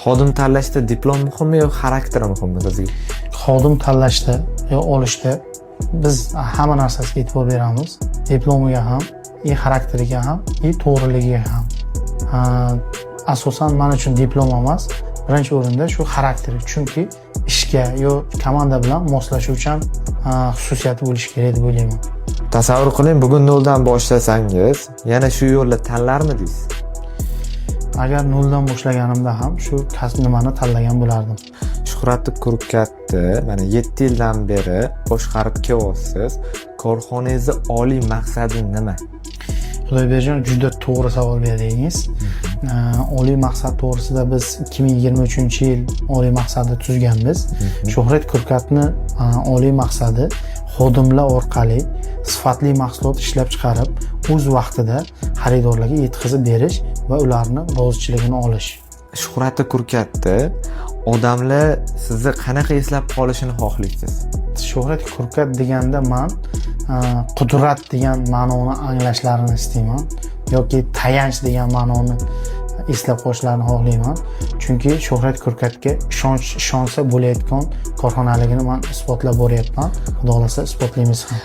Xodim tanlashda diplom muhimmi yo xarakteri muhimmi sizga? Xodim tanlashda yo olishda biz hamma narsasiga e'tibor beramiz. Diplomiga ham, xarakteriga ham, to'g'riligiga ham. Asosan men uchun diplom emas, birinchi o'rinda shu xarakteri. Chunki ishga yo komanda bilan moslashuvchan xususiyati bo'lishi kerak deb o'ylayman. Tasavvur qiling, bugun noldan boshlasangiz, yana shu yo'lda tanlarmidingiz? Agar noldan boshlaganimda ham shu kasb nimani tanlagan bo'lardim. Shuhratli Kurkatni mana 7 yildan beri boshqarib kelyapsiz. Korxonangizni oliy maqsadi nima? Xudoyberjon, juda to'g'ri savol berdingiz. Oliy maqsad to'g'risida biz 2023-yil oliy maqsadni tuzganmiz. Shuhrat Kurkatni oliy maqsadi xodimlar orqali sifatli mahsulot ishlab chiqarib, o'z vaqtida xaridorlarga yetkazib berish va ularni rozichiligini olish. Shuhratli Kurkatni odamlar sizni qanaqa eslab qolishini xohlaysiz? Shuhrat Kurkat deganda men qudrat degan ma'noni anglashlarini istayman yoki tayanch degan ma'noni eslab qolishlarini xohlayman. Chunki Shuhrat Kurkatga ishonsa bo'layotgan korxonaligini men isbotlab boryapman. Xudo xolasa isbotlaymiz ham.